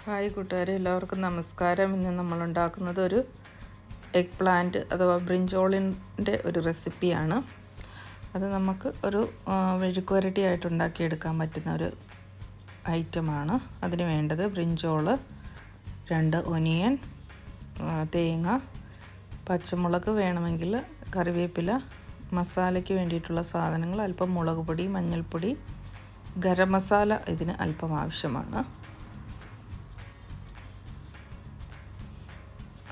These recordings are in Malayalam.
ഹായ് കൂട്ടുകാരെ, എല്ലാവർക്കും നമസ്കാരം. ഇന്ന് നമ്മൾ ഉണ്ടാക്കുന്നത് ഒരു എഗ് പ്ലാന്റ് അഥവാ ബ്രിഞ്ചോളിൻ്റെ ഒരു റെസിപ്പിയാണ്. അത് നമുക്ക് ഒരു മെഴുക്കുവരട്ടിയായിട്ട് ഉണ്ടാക്കിയെടുക്കാൻ പറ്റുന്ന ഒരു ഐറ്റമാണ്. അതിന് വേണ്ടത് ബ്രിഞ്ചോള്, 2 ഒനിയൻ, തേങ്ങ, പച്ചമുളക് വേണമെങ്കിൽ, കറിവേപ്പില, മസാലയ്ക്ക് വേണ്ടിയിട്ടുള്ള സാധനങ്ങൾ, അല്പം മുളക് പൊടി, മഞ്ഞൾപ്പൊടി, ഗരം മസാല ഇതിന് അല്പം ആവശ്യമാണ്.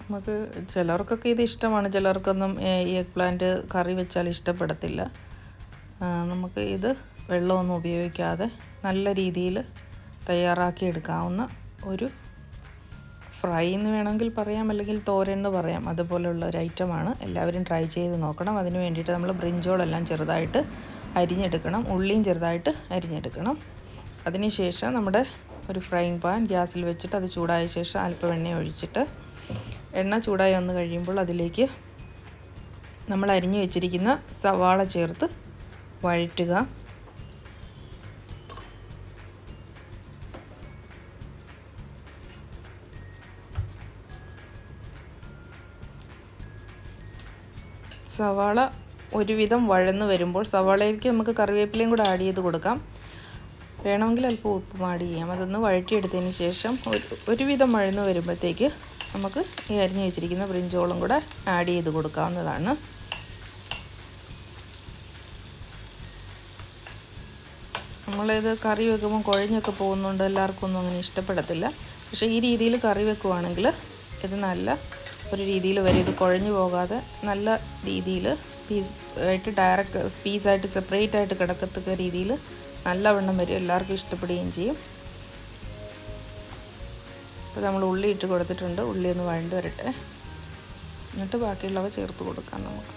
നമുക്ക് ചിലർക്കൊക്കെ ഇത് ഇഷ്ടമാണ്, ചിലർക്കൊന്നും ഈ എഗ് പ്ലാന്റ് കറി വെച്ചാൽ ഇഷ്ടപ്പെടത്തില്ല. നമുക്ക് ഇത് വെള്ളമൊന്നും ഉപയോഗിക്കാതെ നല്ല രീതിയിൽ തയ്യാറാക്കി എടുക്കാവുന്ന ഒരു ഫ്രൈ എന്ന് വേണമെങ്കിൽ പറയാം, അല്ലെങ്കിൽ തോരൻ എന്ന് പറയാം, അതുപോലെയുള്ള ഒരു ഐറ്റമാണ്. എല്ലാവരും ട്രൈ ചെയ്ത് നോക്കണം. അതിന് വേണ്ടിയിട്ട് നമ്മൾ ബ്രിഞ്ചോളെല്ലാം ചെറുതായിട്ട് അരിഞ്ഞെടുക്കണം, ഉള്ളിയും ചെറുതായിട്ട് അരിഞ്ഞെടുക്കണം. അതിനുശേഷം നമ്മുടെ ഒരു ഫ്രൈയിങ് പാൻ ഗ്യാസിൽ വെച്ചിട്ട് അത് ചൂടായ ശേഷം അല്പം എണ്ണ ഒഴിച്ചിട്ട്, എണ്ണ ചൂടായി വന്ന് കഴിയുമ്പോൾ അതിലേക്ക് നമ്മൾ അരിഞ്ഞു വെച്ചിരിക്കുന്ന സവാള ചേർത്ത് വഴറ്റുക. സവാള ഒരുവിധം വഴന്ന് വരുമ്പോൾ സവാളയിലേക്ക് നമുക്ക് കറിവേപ്പിലയും കൂടെ ആഡ് ചെയ്ത് കൊടുക്കാം. വേണമെങ്കിൽ അല്പം ഉപ്പും ആഡ് ചെയ്യാം. അതൊന്ന് വഴറ്റിയെടുത്തതിന് ശേഷം ഒരുവിധം വഴന്ന് വരുമ്പോഴത്തേക്ക് നമുക്ക് ഈ അരിഞ്ഞു വെച്ചിരിക്കുന്ന ബ്രിഞ്ചോളും കൂടെ ആഡ് ചെയ്ത് കൊടുക്കാവുന്നതാണ്. നമ്മളിത് കറി വെക്കുമ്പോൾ കുഴഞ്ഞൊക്കെ പോകുന്നുണ്ട്, എല്ലാവർക്കും ഒന്നും അങ്ങനെ ഇഷ്ടപ്പെടത്തില്ല. പക്ഷേ ഈ രീതിയിൽ കറി വെക്കുവാണെങ്കിൽ ഇത് നല്ല ഒരു രീതിയിൽ വരും. ഇത് കുഴഞ്ഞു പോകാതെ നല്ല രീതിയിൽ പീസായിട്ട് സെപ്പറേറ്റ് ആയിട്ട് കിടക്കത്തക്ക രീതിയിൽ നല്ലവണ്ണം വരും. എല്ലാവർക്കും ഇഷ്ടപ്പെടുകയും ചെയ്യും. അപ്പോൾ നമ്മൾ ഉള്ളി ഇട്ട് കൊടുത്തിട്ടുണ്ട്. ഉള്ളി ഒന്ന് വഴണ്ട് വരട്ടെ, എന്നിട്ട് ബാക്കിയുള്ളവ ചേർത്ത് കൊടുക്കാം നമുക്ക്.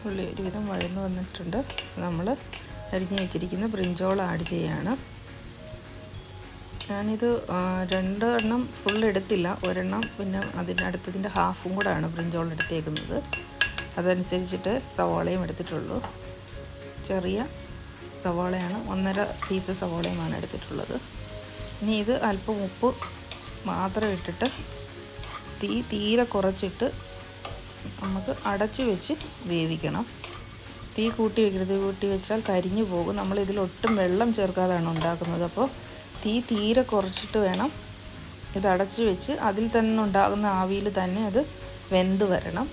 ഉള്ളി ഒരുവിധം വഴന്ന് വന്നിട്ടുണ്ട്. നമ്മൾ അരിഞ്ഞ് വെച്ചിരിക്കുന്ന ബ്രിഞ്ചോൾ ആഡ് ചെയ്യാണ്. ഞാനിത് 2 എണ്ണം ഫുൾ എടുത്തില്ല, ഒരെണ്ണം പിന്നെ അടുത്തതിൻ്റെ ഹാഫും കൂടെയാണ് ബ്രിഞ്ചോൾ എടുത്തേക്കുന്നത്. അതനുസരിച്ചിട്ട് സവാളയും എടുത്തിട്ടുള്ളൂ. ചെറിയ സവാളയാണ്, 1.5 പീസ് സവാളയുമാണ് എടുത്തിട്ടുള്ളത്. ഇനി ഇത് അല്പം ഉപ്പ് മാത്രം ഇട്ടിട്ട് തീരെ കുറച്ചിട്ട് നമുക്ക് അടച്ചു വെച്ച് വേവിക്കണം. തീ കൂട്ടി വെക്കരുത്, കൂട്ടി വെച്ചാൽ കരിഞ്ഞു പോകും. നമ്മളിതിൽ ഒട്ടും വെള്ളം ചേർക്കാതാണ് ഉണ്ടാക്കുന്നത്. അപ്പോൾ തീരെ കുറച്ചിട്ട് വേണം ഇത് അടച്ചു വെച്ച് അതിൽ തന്നെ ഉണ്ടാകുന്ന ആവിയിൽ തന്നെ അത് വെന്ത് വരണം.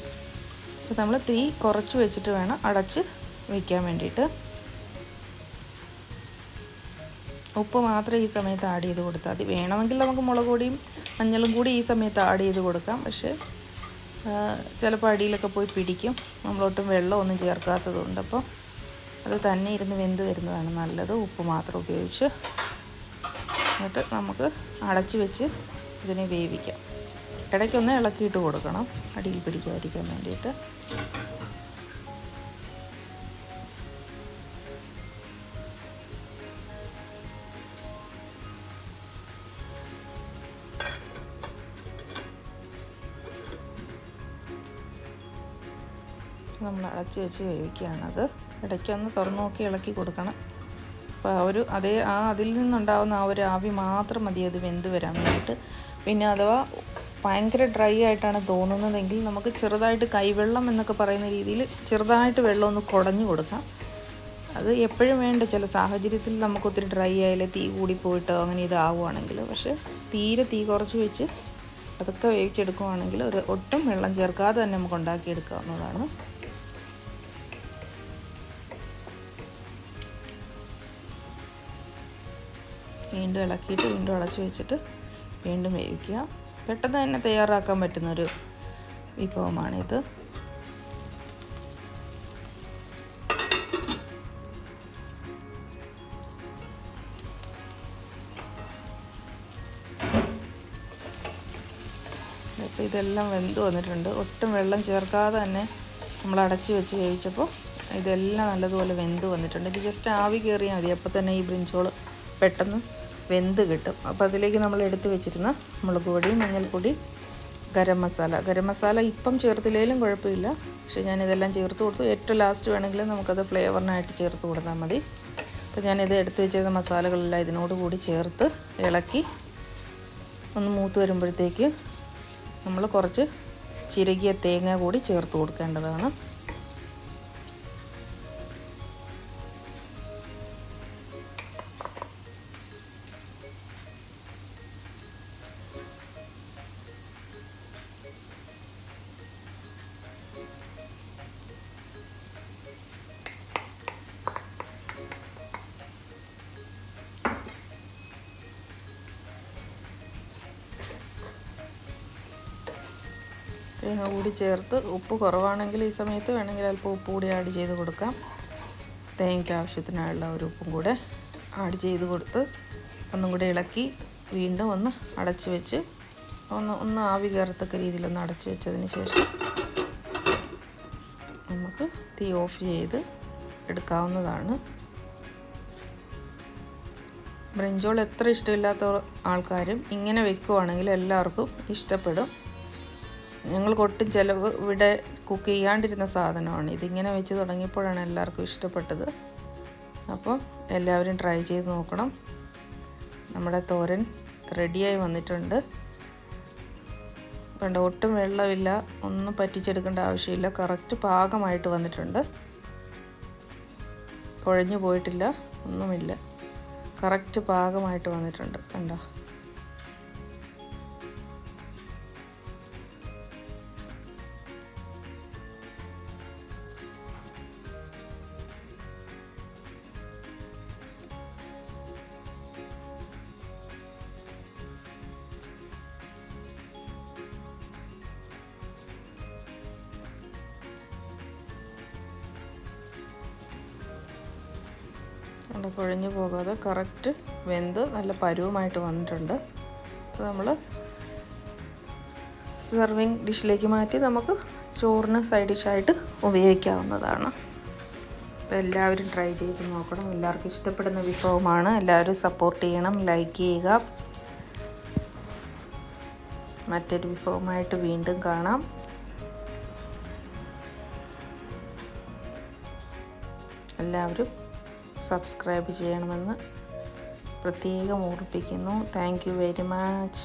അപ്പോൾ നമ്മൾ തീ കുറച്ച് വെച്ചിട്ട് വേണം അടച്ച് വയ്ക്കാൻ വേണ്ടിയിട്ട്. ഉപ്പ് മാത്രം ഈ സമയത്ത് ആഡ് ചെയ്ത് കൊടുത്താൽ മതി. വേണമെങ്കിൽ നമുക്ക് മുളക് പൊടിയും മഞ്ഞളും കൂടി ഈ സമയത്ത് ആഡ് ചെയ്ത് കൊടുക്കാം. പക്ഷേ ചിലപ്പോൾ അടിയിലൊക്കെ പോയി പിടിക്കും, നമ്മളൊട്ടും വെള്ളമൊന്നും ചേർക്കാത്തതുകൊണ്ട്. അപ്പോൾ അത് തന്നെ ഇരുന്ന് വെന്ത് വരുന്നതാണ് നല്ലത്, ഉപ്പ് മാത്രം ഉപയോഗിച്ച്. എന്നിട്ട് നമുക്ക് അടച്ച് വെച്ച് ഇതിനെ വേവിക്കാം. ഇടയ്ക്കൊന്ന് ഇളക്കിയിട്ട് കൊടുക്കണം, അടിയിൽ പിടിക്കാതിരിക്കാൻ വേണ്ടിയിട്ട്. നമ്മൾ അടച്ച് വെച്ച് വേവിക്കുകയാണത്. ഇടയ്ക്കൊന്ന് തുറന്നു നോക്കി ഇളക്കി കൊടുക്കണം. അപ്പോൾ അതിൽ നിന്നുണ്ടാകുന്ന ആ ഒരു ആവി മാത്രം മതി അത് വെന്ത് വരാൻ വേണ്ടിയിട്ട്. പിന്നെ അഥവാ ഭയങ്കര ഡ്രൈ ആയിട്ടാണ് തോന്നുന്നതെങ്കിൽ നമുക്ക് ചെറുതായിട്ട് കൈവെള്ളം എന്നൊക്കെ പറയുന്ന രീതിയിൽ ചെറുതായിട്ട് വെള്ളം ഒന്ന് കുടഞ്ഞു കൊടുക്കാം. അത് എപ്പോഴും വേണ്ട, ചില സാഹചര്യത്തിൽ നമുക്ക് ഒത്തിരി ഡ്രൈ ആയാലേ തീ കൂടിപ്പോയിട്ടോ അങ്ങനെ ഇതാവുകയാണെങ്കിൽ. പക്ഷേ തീരെ തീ കുറച്ച് വെച്ച് അതൊക്കെ വേവിച്ചെടുക്കുകയാണെങ്കിൽ ഒട്ടും വെള്ളം ചേർക്കാതെ തന്നെ നമുക്ക് ഉണ്ടാക്കിയെടുക്കാവുന്നതാണ്. വീണ്ടും ഇളക്കിയിട്ട് വീണ്ടും അടച്ച് വെച്ചിട്ട് വീണ്ടും വേവിക്കുക. പെട്ടെന്ന് തന്നെ തയ്യാറാക്കാൻ പറ്റുന്നൊരു വിഭവമാണിത്. അപ്പോൾ ഇതെല്ലാം വെന്ത് വന്നിട്ടുണ്ട്. ഒട്ടും വെള്ളം ചേർക്കാതെ തന്നെ നമ്മൾ അടച്ച് വെച്ച് വേവിച്ചപ്പോൾ ഇതെല്ലാം നല്ലതുപോലെ വെന്ത് വന്നിട്ടുണ്ട്. ഇത് ജസ്റ്റ് ആവി കയറിയാൽ മതി, അപ്പോൾ തന്നെ ഈ ബ്രിഞ്ചോൾ പെട്ടെന്ന് വെന്ത് കിട്ടും. അപ്പോൾ അതിലേക്ക് നമ്മൾ എടുത്ത് വെച്ചിരുന്ന മുളക് പൊടി, മഞ്ഞൾപ്പൊടി, ഗരം മസാല ഇപ്പം ചേർത്തില്ലെങ്കിലും കുഴപ്പമില്ല, പക്ഷേ ഞാനിതെല്ലാം ചേർത്ത് കൊടുത്തു. ഏറ്റവും ലാസ്റ്റ് വേണമെങ്കിൽ നമുക്കത് ഫ്ലേവറിനായിട്ട് ചേർത്ത് കൊടുത്താൽ മതി. അപ്പോൾ ഞാനിത് എടുത്ത് വെച്ചിരുന്ന മസാലകളെല്ലാം ഇതിനോട് കൂടി ചേർത്ത് ഇളക്കി ഒന്ന് മൂത്ത് വരുമ്പോഴത്തേക്ക് നമ്മൾ കുറച്ച് ചിരകിയ തേങ്ങ കൂടി ചേർത്ത് കൊടുക്കേണ്ടതാണ്. തേങ്ങ കൂടി ചേർത്ത് ഉപ്പ് കുറവാണെങ്കിൽ ഈ സമയത്ത് വേണമെങ്കിൽ അല്പം ഉപ്പ് കൂടി ആഡ് ചെയ്ത് കൊടുക്കാം. തേങ്ങയ്ക്ക് ആവശ്യത്തിനുള്ള ഒരു ഉപ്പും കൂടെ ആഡ് ചെയ്ത് കൊടുത്ത് ഒന്നും കൂടി ഇളക്കി വീണ്ടും ഒന്ന് അടച്ച് വെച്ച് ഒന്ന് ആവി കയറത്തക്ക രീതിയിലൊന്ന് അടച്ച് വെച്ചതിന് ശേഷം നമുക്ക് തീ ഓഫ് ചെയ്ത് എടുക്കാവുന്നതാണ്. ബ്രിഞ്ചോൾ എത്ര ഇഷ്ടമില്ലാത്ത ആൾക്കാരും ഇങ്ങനെ വെക്കുവാണെങ്കിൽ എല്ലാവർക്കും ഇഷ്ടപ്പെടും. ഞങ്ങൾക്ക് ഒട്ടും ചിലവ് ഇവിടെ കുക്ക് ചെയ്യാണ്ടിരുന്ന സാധനമാണ്. ഇതിങ്ങനെ വെച്ച് തുടങ്ങിയപ്പോഴാണ് എല്ലാവർക്കും ഇഷ്ടപ്പെട്ടത്. അപ്പോൾ എല്ലാവരും ട്രൈ ചെയ്ത് നോക്കണം. നമ്മുടെ തോരൻ റെഡിയായി വന്നിട്ടുണ്ട്. കണ്ടോ, ഒട്ടും വെള്ളമില്ല, ഒന്നും പറ്റിച്ചെടുക്കേണ്ട ആവശ്യമില്ല. കറക്റ്റ് പാകമായിട്ട് വന്നിട്ടുണ്ട്. കുഴഞ്ഞു പോയിട്ടില്ല, ഒന്നുമില്ല. കറക്റ്റ് പാകമായിട്ട് വന്നിട്ടുണ്ട്. കണ്ടോ, കുഴഞ്ഞു പോകാതെ കറക്റ്റ് വെന്ത് നല്ല പരുവമായിട്ട് വന്നിട്ടുണ്ട്. അപ്പോൾ നമ്മൾ സെർവിങ് ഡിഷിലേക്ക് മാറ്റി നമുക്ക് ചോറിന് സൈഡ് ഡിഷായിട്ട് ഉപയോഗിക്കാവുന്നതാണ്. അപ്പോൾ എല്ലാവരും ട്രൈ ചെയ്ത് നോക്കണം. എല്ലാവർക്കും ഇഷ്ടപ്പെടുന്ന വിഭവമാണ്. എല്ലാവരും സപ്പോർട്ട് ചെയ്യണം, ലൈക്ക് ചെയ്യുക. മറ്റൊരു വിഭവമായിട്ട് വീണ്ടും കാണാം. എല്ലാവരും സബ്സ്ക്രൈബ് ചെയ്യണമെന്ന് പ്രത്യേകം ഓർമ്മിപ്പിക്കുന്നു. Thank you very much.